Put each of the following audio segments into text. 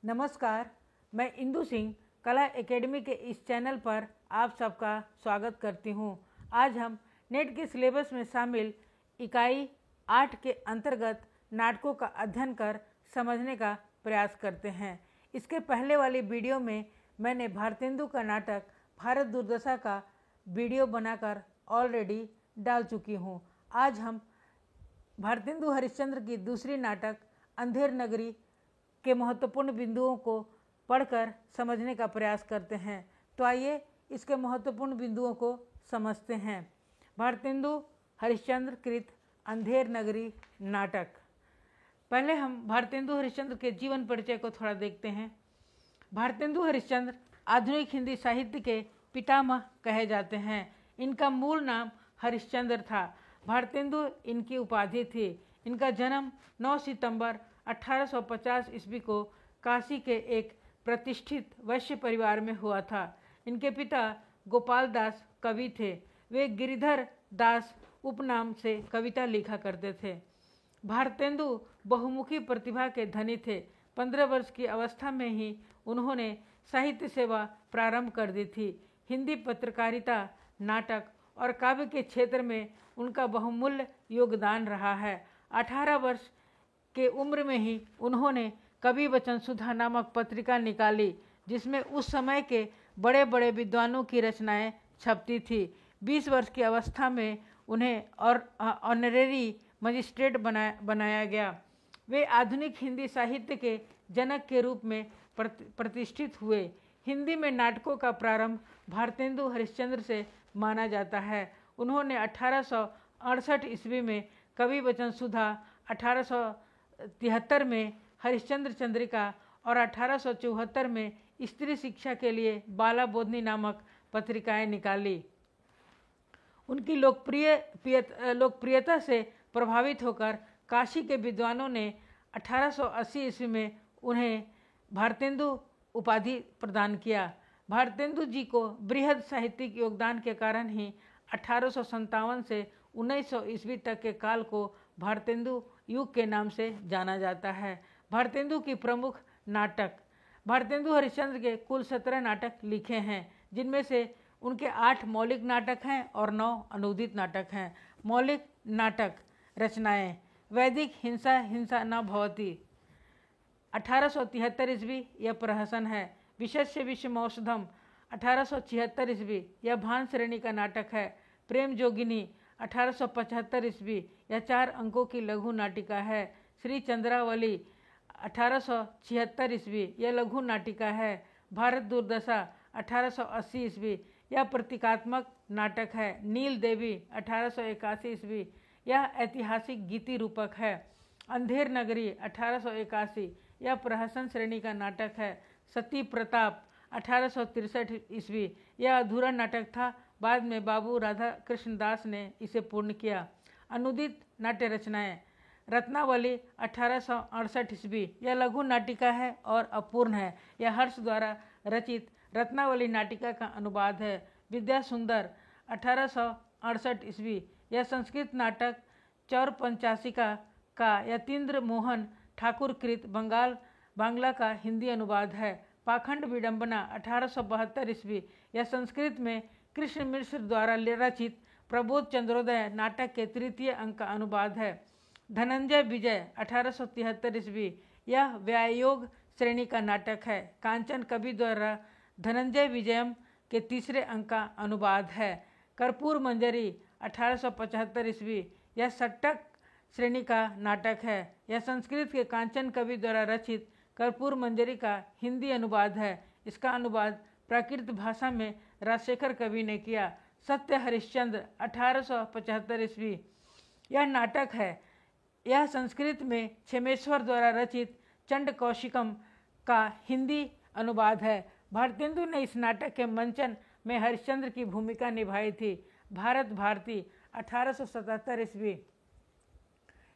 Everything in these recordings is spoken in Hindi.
नमस्कार, मैं इंदु सिंह कला एकेडमी के इस चैनल पर आप सबका स्वागत करती हूँ। आज हम नेट के सिलेबस में शामिल इकाई 8 के अंतर्गत नाटकों का अध्ययन कर समझने का प्रयास करते हैं। इसके पहले वाली वीडियो में मैंने भारतेंदु का नाटक भारत दुर्दशा का वीडियो बनाकर ऑलरेडी डाल चुकी हूँ। आज हम भारतेंदु हरिश्चंद्र की दूसरी नाटक अंधेर नगरी के महत्वपूर्ण बिंदुओं को पढ़कर समझने का प्रयास करते हैं। तो आइए इसके महत्वपूर्ण बिंदुओं को समझते हैं। भारतेंदु हरिश्चंद्र कृत अंधेर नगरी नाटक। पहले हम भारतेंदु हरिश्चंद्र के जीवन परिचय को थोड़ा देखते हैं। भारतेंदु हरिश्चंद्र आधुनिक हिंदी साहित्य के पितामह कहे जाते हैं। इनका मूल नाम हरिश्चंद्र था। भारतेंदु इनकी उपाधि थी। इनका जन्म 9 सितंबर 1850 ईस्वी को काशी के एक प्रतिष्ठित वैश्य परिवार में हुआ था। इनके पिता गोपाल दास कवि थे। वे गिरिधर दास उपनाम से कविता लिखा करते थे। भारतेंदु बहुमुखी प्रतिभा के धनी थे। 15 वर्ष की अवस्था में ही उन्होंने साहित्य सेवा प्रारंभ कर दी थी। हिंदी पत्रकारिता, नाटक और काव्य के क्षेत्र में उनका बहुमूल्य योगदान रहा है। 18 वर्ष के उम्र में ही उन्होंने कवि वचन सुधा नामक पत्रिका निकाली, जिसमें उस समय के बड़े बड़े विद्वानों की रचनाएं छपती थी। 20 वर्ष की अवस्था में उन्हें ऑनरेरी मजिस्ट्रेट बनाया गया। वे आधुनिक हिंदी साहित्य के जनक के रूप में प्रतिष्ठित हुए। हिंदी में नाटकों का प्रारंभ भारतेंदु हरिश्चंद्र से माना जाता है। उन्होंने 1868 ईस्वी में कवि वचन सुधा, 1873 में हरिश्चंद्र चंद्रिका और 1874 में स्त्री शिक्षा के लिए बाला बोधनी नामक पत्रिकाएं निकाली। उनकी लोकप्रियता से प्रभावित होकर काशी के विद्वानों ने 1880 ईस्वी में उन्हें भारतेंदु उपाधि प्रदान किया। भारतेंदु जी को बृहद साहित्यिक योगदान के कारण ही 1857 से 1900 ईस्वी तक के काल को भारतेंदु युग के नाम से जाना जाता है। भारतेंदु की प्रमुख नाटक। भारतेंदु हरिश्चंद्र के कुल 17 नाटक लिखे हैं, जिनमें से उनके 8 मौलिक नाटक हैं और 9 अनुदित नाटक हैं। मौलिक नाटक रचनाएं: वैदिक हिंसा हिंसा न भवति 1873 ईस्वी, यह प्रहसन है। विशस्य विषमौषधम 1876 ईस्वी, यह भान श्रेणी का नाटक है। प्रेम जोगिनी 1875 ईस्वी, यह 4 अंकों की लघु नाटिका है। श्री चंद्रावली 1876 ईस्वी, यह लघु नाटिका है। भारत दुर्दशा 1880 ईस्वी, यह प्रतीकात्मक नाटक है। नील देवी 1881 ईस्वी, यह ऐतिहासिक गीति रूपक है। अंधेर नगरी 1881, यह प्रहसन श्रेणी का नाटक है। सती प्रताप 1863 ईस्वी, यह अधूरा नाटक था। बाद में बाबू राधा कृष्ण दास ने इसे पूर्ण किया। अनुदित नाट्य रचनाएं: रत्नावली 1868 ईस्वी, यह लघु नाटिका है और अपूर्ण है। यह हर्ष द्वारा रचित रत्नावली नाटिका का अनुवाद है। विद्या सुंदर 1868 ईस्वी, यह संस्कृत नाटक चौर पंचाशिका का यतीन्द्र मोहन ठाकुर कृत बांग्ला का हिंदी अनुवाद है। पाखंड विडंबना 1872 ईस्वी, यह संस्कृत में कृष्ण मिश्र द्वारा रचित प्रबोध चंद्रोदय नाटक के 3य अंक का अनुवाद है। धनंजय विजय 1873 ईस्वी, यह व्यायोग श्रेणी का नाटक है। कांचन कवि द्वारा धनंजय विजयम के 3रे अंक का अनुवाद है। कर्पूर मंजरी 1875 ईस्वी, यह षट्क श्रेणी का नाटक है। यह संस्कृत के कांचन कवि द्वारा रचित कर्पूर मंजरी का हिंदी अनुवाद है। इसका अनुवाद प्राकृत भाषा में राजशेखर कवि ने किया। सत्य हरिश्चंद्र 1875 ईस्वी, यह नाटक है। यह संस्कृत में क्षेमेश्वर द्वारा रचित चंड कौशिकम का हिंदी अनुवाद है। भारतेंदु ने इस नाटक के मंचन में हरिश्चंद्र की भूमिका निभाई थी। भारत भारती 1877 ईस्वी,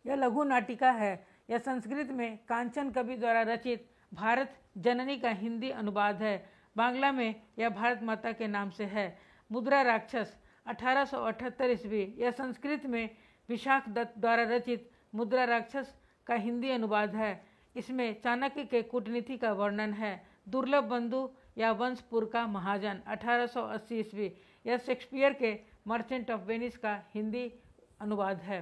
यह लघु नाटिका है। यह संस्कृत में कांचन कवि द्वारा रचित भारत जननी का हिंदी अनुवाद है। बांग्ला में यह भारत माता के नाम से है। मुद्रा राक्षस 1878 ईस्वी, यह संस्कृत में विशाख दत्त द्वारा रचित मुद्रा राक्षस का हिंदी अनुवाद है। इसमें चाणक्य के कूटनीति का वर्णन है। दुर्लभ बंधु या वंशपुर का महाजन 1880 ईस्वी, यह शेक्सपियर के मर्चेंट ऑफ वेनिस का हिंदी अनुवाद है।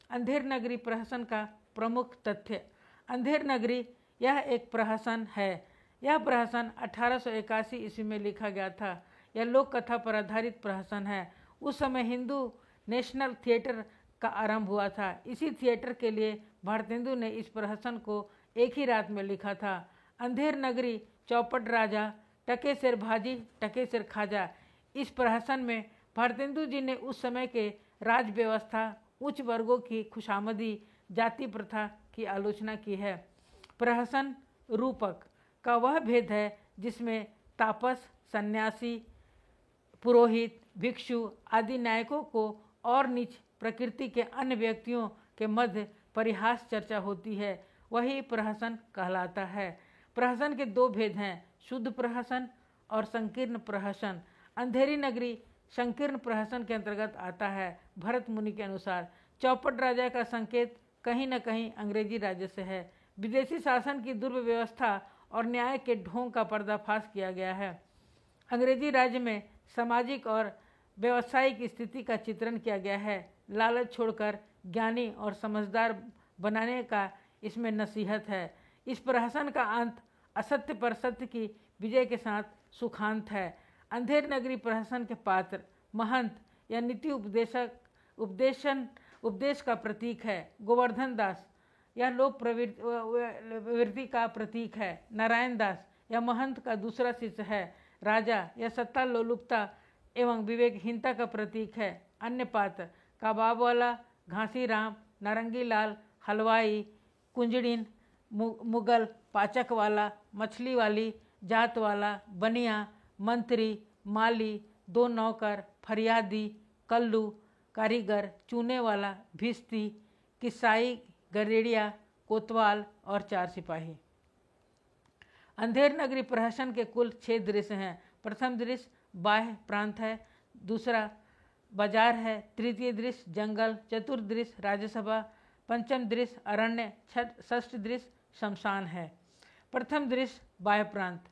अंधेर नगरी प्रहसन का प्रमुख तथ्य। अंधेर नगरी यह एक प्रहसन है। यह प्रहसन 1881 ईस्वी में लिखा गया था। यह लोक कथा पर आधारित प्रहसन है। उस समय हिंदू नेशनल थिएटर का आरंभ हुआ था। इसी थिएटर के लिए भारतेंदु ने इस प्रहसन को एक ही रात में लिखा था। अंधेर नगरी, चौपट राजा, टकेसर भाजी, टकेसर खाजा। इस प्रहसन में भारतेंदु जी ने उस समय के राज व्यवस्था, उच्च वर्गों की खुशामदी, जाति प्रथा की आलोचना की है। प्रहसन रूपक का वह भेद है जिसमें तापस, सन्यासी, पुरोहित, भिक्षु आदि नायकों को और नीच प्रकृति के अन्य व्यक्तियों के मध्य परिहास चर्चा होती है, वही प्रहसन कहलाता है। प्रहसन के दो भेद हैं, शुद्ध प्रहसन और संकीर्ण प्रहसन। अंधेरी नगरी संकीर्ण प्रहसन के अंतर्गत आता है। भरत मुनि के अनुसार चौपट राजा का संकेत कहीं न कहीं अंग्रेजी राज्य से है। विदेशी शासन की दुर्व्यवस्था और न्याय के ढोंग का पर्दाफाश किया गया है। अंग्रेजी राज्य में सामाजिक और व्यावसायिक स्थिति का चित्रण किया गया है। लालच छोड़कर ज्ञानी और समझदार बनाने का इसमें नसीहत है। इस प्रहसन का अंत असत्य पर सत्य की विजय के साथ सुखांत है। अंधेर नगरी प्रहसन के पात्र महंत या नीति उपदेश का प्रतीक है। गोवर्धन दास यह लोक प्रवृत्ति का प्रतीक है। नारायण दास यह महंत का दूसरा शिष्य है। राजा यह सत्ता लोलुपता एवं विवेकहीनता का प्रतीक है। अन्य पात्र कबाब वाला, घासी राम, नारंगी लाल, हलवाई, कुंजड़िन, मुगल, पाचक वाला, मछली वाली, जात वाला, बनिया, मंत्री, माली, दो नौकर, फरियादी, कल्लू, कारीगर, चूने वाला, भिस्ती, किसाई, गरेड़िया, कोतवाल और 4 सिपाही। अंधेर नगरी प्रहसन के कुल 6 दृश्य हैं। प्रथम दृश्य बाह्य प्रांत है, दूसरा बाजार है, तृतीय दृश्य जंगल, चतुर्थ दृश्य राज्यसभा, पंचम दृश्य अरण्य, षष्ठ दृश्य शमशान है। प्रथम दृश्य बाह्य प्रांत।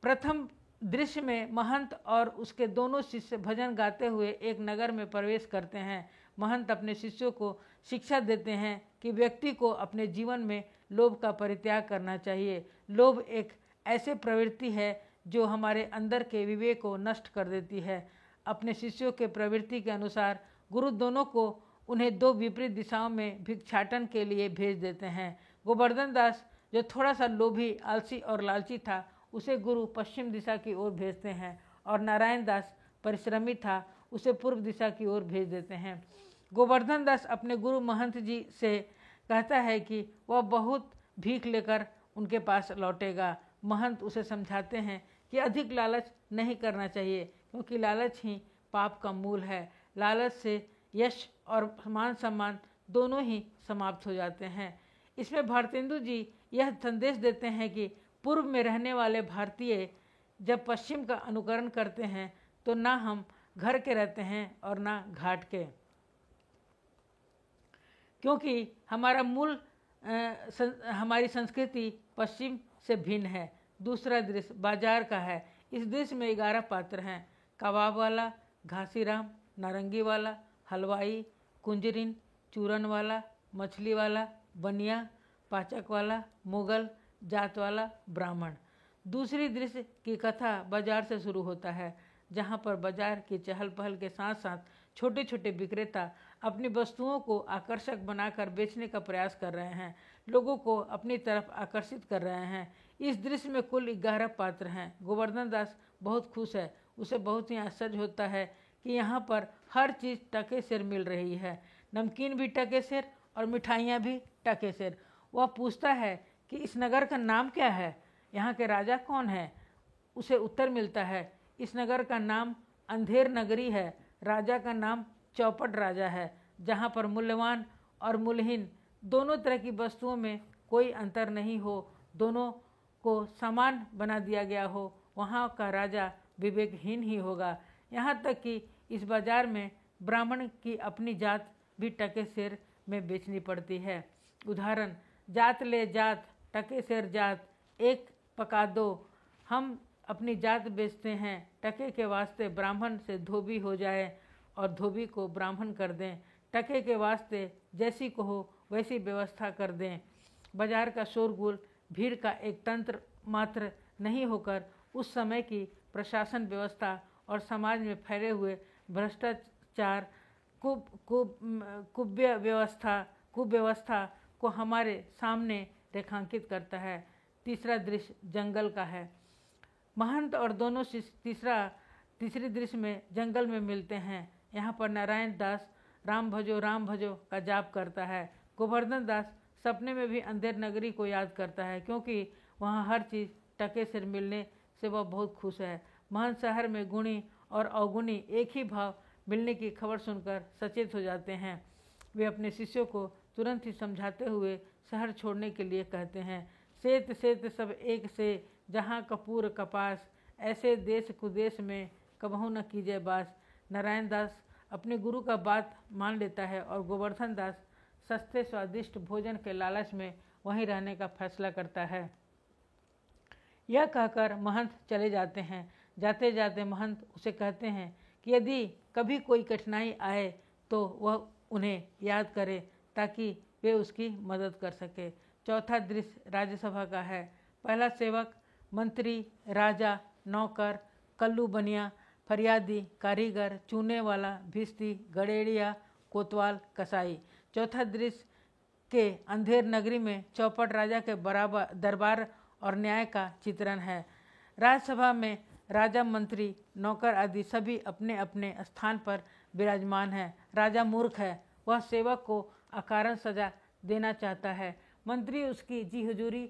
प्रथम दृश्य में महंत और उसके दोनों शिष्य भजन गाते हुए एक नगर में प्रवेश करते हैं। महंत अपने शिष्यों को शिक्षा देते हैं कि व्यक्ति को अपने जीवन में लोभ का परित्याग करना चाहिए। लोभ एक ऐसी प्रवृत्ति है जो हमारे अंदर के विवेक को नष्ट कर देती है। अपने शिष्यों के प्रवृत्ति के अनुसार गुरु दोनों को उन्हें 2 विपरीत दिशाओं में भिक्षाटन के लिए भेज देते हैं। गोवर्धन दास जो थोड़ा सा लोभी, आलसी और लालची था, उसे गुरु पश्चिम दिशा की ओर भेजते हैं और नारायण दास परिश्रमी था, उसे पूर्व दिशा की ओर भेज देते हैं। गोवर्धन दास अपने गुरु महंत जी से कहता है कि वह बहुत भीख लेकर उनके पास लौटेगा। महंत उसे समझाते हैं कि अधिक लालच नहीं करना चाहिए, क्योंकि लालच ही पाप का मूल है। लालच से यश और मान सम्मान दोनों ही समाप्त हो जाते हैं। इसमें भारतेंदु जी यह संदेश देते हैं कि पूर्व में रहने वाले भारतीय जब पश्चिम का अनुकरण करते हैं तो ना हम घर के रहते हैं और ना घाट के, क्योंकि हमारा मूल हमारी संस्कृति पश्चिम से भिन्न है। दूसरा दृश्य बाजार का है। इस दृश्य में 11 पात्र हैं। कबाब वाला, घासी राम, नारंगी वाला, हलवाई, कुंजरिन, चूरन वाला, मछली वाला, बनिया, पाचक वाला, मुगल, जात वाला, ब्राह्मण। दूसरी दृश्य की कथा बाजार से शुरू होता है, जहाँ पर बाजार की चहल पहल के साथ साथ छोटे छोटे विक्रेता अपनी वस्तुओं को आकर्षक बनाकर बेचने का प्रयास कर रहे हैं, लोगों को अपनी तरफ आकर्षित कर रहे हैं। इस दृश्य में कुल 11 पात्र हैं। गोवर्धन दास बहुत खुश है। उसे बहुत ही आश्चर्य होता है कि यहाँ पर हर चीज़ टके सिर मिल रही है। नमकीन भी टके सिर और मिठाइयाँ भी टके सिर। वह पूछता है कि इस नगर का नाम क्या है, यहाँ के राजा कौन है। उसे उत्तर मिलता है, इस नगर का नाम अंधेर नगरी है, राजा का नाम चौपट राजा है। जहाँ पर मूल्यवान और मूल्यहीन दोनों तरह की वस्तुओं में कोई अंतर नहीं हो, दोनों को समान बना दिया गया हो, वहाँ का राजा विवेकहीन ही होगा। यहाँ तक कि इस बाजार में ब्राह्मण की अपनी जात भी टके सिर में बेचनी पड़ती है। उदाहरण, जात ले जात टके सेर जात एक पका दो। हम अपनी जात बेचते हैं, टके के वास्ते ब्राह्मण से धोबी हो जाए और धोबी को ब्राह्मण कर दें। टके के वास्ते जैसी कहो वैसी व्यवस्था कर दें। बाजार का शोरगुल भीड़ का एक तंत्र मात्र नहीं होकर उस समय की प्रशासन व्यवस्था और समाज में फैले हुए भ्रष्टाचार कुव्यवस्था को हमारे सामने रेखांकित करता है। तीसरा दृश्य जंगल का है। महंत और दोनों शिष्य तीसरी दृश्य में जंगल में मिलते हैं। यहाँ पर नारायण दास राम भजो का जाप करता है। गोवर्धन दास सपने में भी अंधेर नगरी को याद करता है, क्योंकि वहाँ हर चीज़ टके से मिलने से वह बहुत खुश है। महंत शहर में गुणी और अवगुणी एक ही भाव मिलने की खबर सुनकर सचेत हो जाते हैं। वे अपने शिष्यों को तुरंत ही समझाते हुए शहर छोड़ने के लिए कहते हैं। सेत सेत सब एक से जहाँ कपूर कपास, ऐसे देश कुदेश में कबहू न कीजिए बास। नारायण दास अपने गुरु का बात मान लेता है और गोवर्धन दास सस्ते स्वादिष्ट भोजन के लालच में वहीं रहने का फैसला करता है। यह कहकर महंत चले जाते हैं। जाते जाते महंत उसे कहते हैं कि यदि कभी कोई कठिनाई आए तो वह उन्हें याद करे ताकि वे उसकी मदद कर सके। चौथा दृश्य राज्यसभा का है। पहला सेवक, मंत्री, राजा, नौकर, कल्लू बनिया, फरियादी, कारीगर, चूने वाला, भिस्ती, गड़ेड़िया, कोतवाल, कसाई। चौथा दृश्य के अंधेर नगरी में चौपट राजा के बराबर दरबार और न्याय का चित्रण है। राज्यसभा में राजा, मंत्री, नौकर आदि सभी अपने अपने स्थान पर विराजमान हैं। राजा मूर्ख है, वह सेवक को अकारण सजा देना चाहता है। मंत्री उसकी जी हुजूरी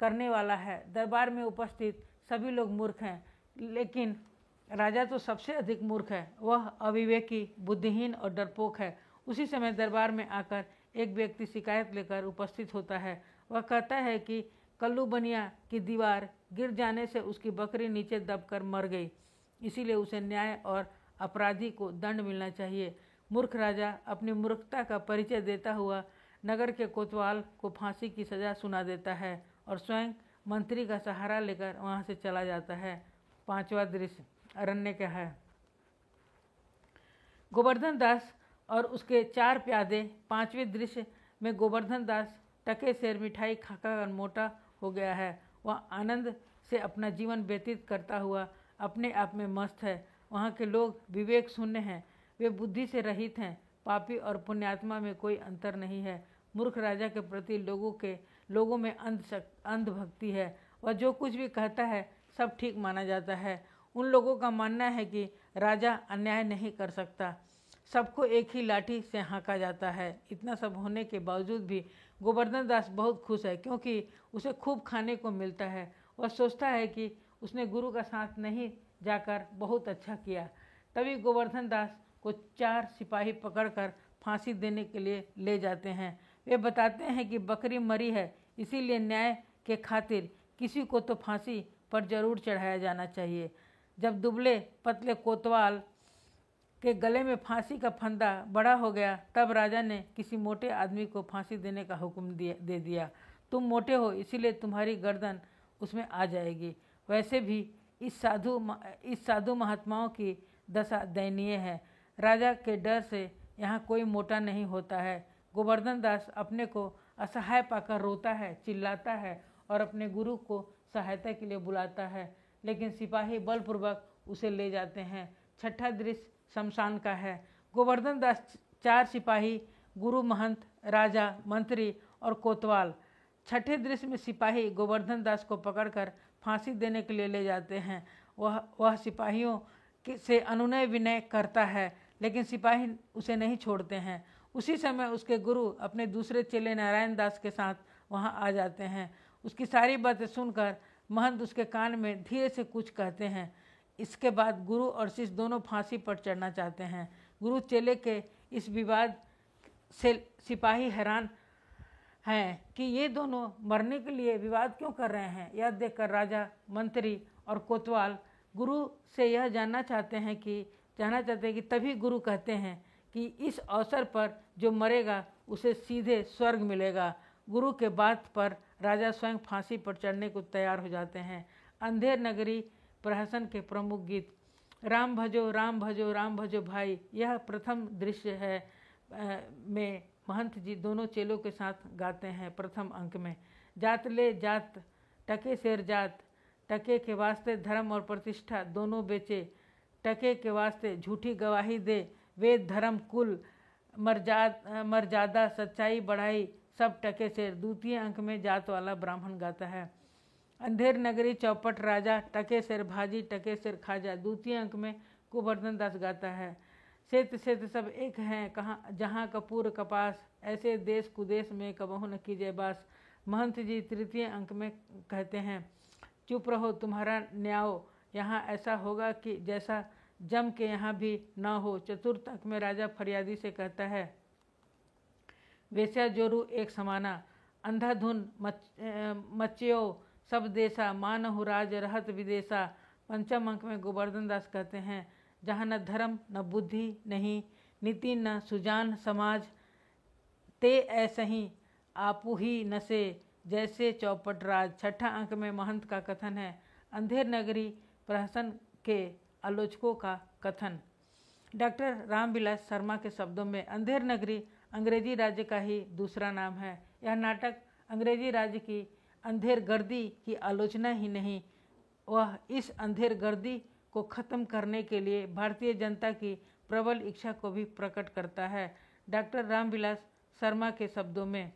करने वाला है। दरबार में उपस्थित सभी लोग मूर्ख हैं, लेकिन राजा तो सबसे अधिक मूर्ख है। वह अविवेकी, बुद्धिहीन और डरपोक है। उसी समय दरबार में आकर एक व्यक्ति शिकायत लेकर उपस्थित होता है। वह कहता है कि कल्लू बनिया की दीवार गिर जाने से उसकी बकरी नीचे दबकर मर गई, इसीलिए उसे न्याय और अपराधी को दंड मिलना चाहिए। मूर्ख राजा अपनी मूर्खता का परिचय देता हुआ नगर के कोतवाल को फांसी की सजा सुना देता है और स्वयं मंत्री का सहारा लेकर वहां से चला जाता है। पांचवा दृश्य अरण्य का है। गोवर्धन दास और उसके 4 प्यादे। पांचवें दृश्य में गोवर्धन दास टके सेर मिठाई खाकर मोटा हो गया है। वह आनंद से अपना जीवन व्यतीत करता हुआ अपने आप में मस्त है। वहाँ के लोग विवेक शून्य हैं, वे बुद्धि से रहित हैं। पापी और पुण्यात्मा में कोई अंतर नहीं है। मूर्ख राजा के प्रति लोगों में अंध भक्ति है। वह जो कुछ भी कहता है सब ठीक माना जाता है। उन लोगों का मानना है कि राजा अन्याय नहीं कर सकता, सबको एक ही लाठी से हाँका जाता है। इतना सब होने के बावजूद भी गोवर्धन दास बहुत खुश है, क्योंकि उसे खूब खाने को मिलता है। वह सोचता है कि उसने गुरु का साथ नहीं जाकर बहुत अच्छा किया। तभी गोवर्धन दास को 4 सिपाही पकड़कर फांसी देने के लिए ले जाते हैं। वे बताते हैं कि बकरी मरी है, इसीलिए न्याय के खातिर किसी को तो फांसी पर जरूर चढ़ाया जाना चाहिए। जब दुबले पतले कोतवाल के गले में फांसी का फंदा बड़ा हो गया, तब राजा ने किसी मोटे आदमी को फांसी देने का हुक्म दे दिया। तुम मोटे हो, इसीलिए तुम्हारी गर्दन उसमें आ जाएगी। वैसे भी इस साधु महात्माओं की दशा दयनीय है। राजा के डर से यहाँ कोई मोटा नहीं होता है। गोवर्धन दास अपने को असहाय पाकर रोता है, चिल्लाता है और अपने गुरु को सहायता के लिए बुलाता है, लेकिन सिपाही बलपूर्वक उसे ले जाते हैं। छठा दृश्य शमशान का है। गोवर्धन दास 4 सिपाही, गुरु, महंत, राजा, मंत्री और कोतवाल। छठे दृश्य में सिपाही गोवर्धन दास को पकड़कर फांसी देने के लिए ले जाते हैं। वह सिपाहियों से अनुनय विनय करता है, लेकिन सिपाही उसे नहीं छोड़ते हैं। उसी समय उसके गुरु अपने दूसरे चेले नारायण दास के साथ वहां आ जाते हैं। उसकी सारी बातें सुनकर महंत उसके कान में धीरे से कुछ कहते हैं। इसके बाद गुरु और शिष्य दोनों फांसी पर चढ़ना चाहते हैं। गुरु चेले के इस विवाद से सिपाही हैरान हैं कि ये दोनों मरने के लिए विवाद क्यों कर रहे हैं। यह देखकर राजा, मंत्री और कोतवाल गुरु से यह जानना चाहते हैं कि तभी गुरु कहते हैं कि इस अवसर पर जो मरेगा उसे सीधे स्वर्ग मिलेगा। गुरु के बात पर राजा स्वयं फांसी पर चढ़ने को तैयार हो जाते हैं। अंधेर नगरी प्रहसन के प्रमुख गीत राम भजो राम भजो राम भजो भाई, यह प्रथम दृश्य है में महंत जी दोनों चेलों के साथ गाते हैं। प्रथम अंक में जात ले जात टके शेर जात, टके के वास्ते धर्म और प्रतिष्ठा दोनों बेचे, टके के वास्ते झूठी गवाही दे, वेद धर्म कुल मर्यादा सच्चाई बढ़ाई, सब टके शेर। द्वितीय अंक में जात वाला ब्राह्मण गाता है। अंधेर नगरी चौपट राजा, टके शेर भाजी टके शेर खाजा। द्वितीय अंक में गोवर्धन दास गाता है। शेत शेत सब एक हैं कहाँ जहाँ कपूर कपास, ऐसे देश कुदेश में कबहू न कीजिए बास। महंत जी तृतीय अंक में कहते हैं चुप रहो तुम्हारा न्याय, यहाँ ऐसा होगा कि जैसा जम के यहाँ भी ना हो। चतुर्थ अंक में राजा फरियादी से कहता है वेश्या जोरू एक समाना, अंधाधुन मच्यो सब देसा, मानहु राज रहत विदेशा। पंचम अंक में गोवर्धन दास कहते हैं जहाँ न धर्म न बुद्धि नहीं, नीति न सुजान समाज, ते ऐसे ही आपू ही नसे जैसे चौपट राज। छठा अंक में महंत का कथन है अंधेर नगरी प्रहसन के आलोचकों का कथन। डॉक्टर रामविलास शर्मा के शब्दों में अंधेर नगरी अंग्रेजी राज्य का ही दूसरा नाम है। यह नाटक अंग्रेजी राज्य की अंधेर गर्दी की आलोचना ही नहीं, वह इस अंधेर गर्दी को खत्म करने के लिए भारतीय जनता की प्रबल इच्छा को भी प्रकट करता है। डॉक्टर रामविलास शर्मा के शब्दों में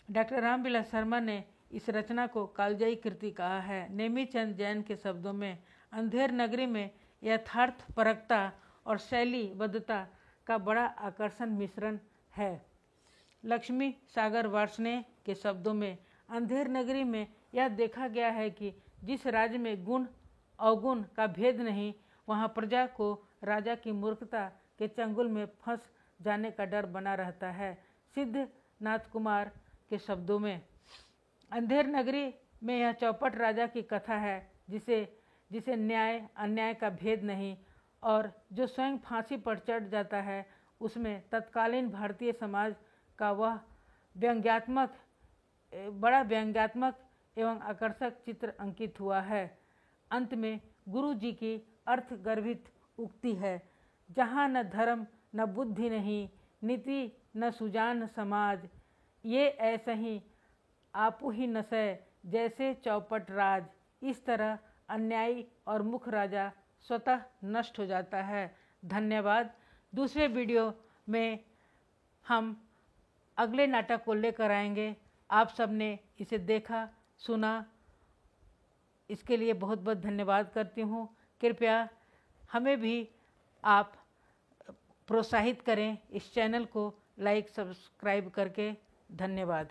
डॉक्टर रामविलास शर्मा ने इस रचना को कालजयी कृति कहा है। नेमीचंद जैन के शब्दों में अंधेर नगरी में यथार्थ परकता और शैलीबद्धता का बड़ा आकर्षण मिश्रण है। लक्ष्मी सागर वार्ष्णेय के शब्दों में अंधेर नगरी में यह देखा गया है कि जिस राज्य में गुण अवगुण का भेद नहीं, वहाँ प्रजा को राजा की मूर्खता के चंगुल में फंस जाने का डर बना रहता है। सिद्धनाथ कुमार के शब्दों में अंधेर नगरी में यह चौपट राजा की कथा है जिसे न्याय अन्याय का भेद नहीं और जो स्वयं फांसी पर चढ़ जाता है। उसमें तत्कालीन भारतीय समाज का वह बड़ा व्यंग्यात्मक एवं आकर्षक चित्र अंकित हुआ है। अंत में गुरु जी की अर्थगर्भित उक्ति है जहाँ न धर्म न बुद्धि नहीं, नीति न सुजान समाज, ये ऐसे ही आपू ही नसै जैसे चौपट राज। इस तरह अन्यायी और मुख राजा स्वतः नष्ट हो जाता है। धन्यवाद। दूसरे वीडियो में हम अगले नाटक को लेकर आएंगे। आप सबने इसे देखा सुना, इसके लिए बहुत बहुत धन्यवाद करती हूँ। कृपया हमें भी आप प्रोत्साहित करें इस चैनल को लाइक सब्सक्राइब करके। धन्यवाद।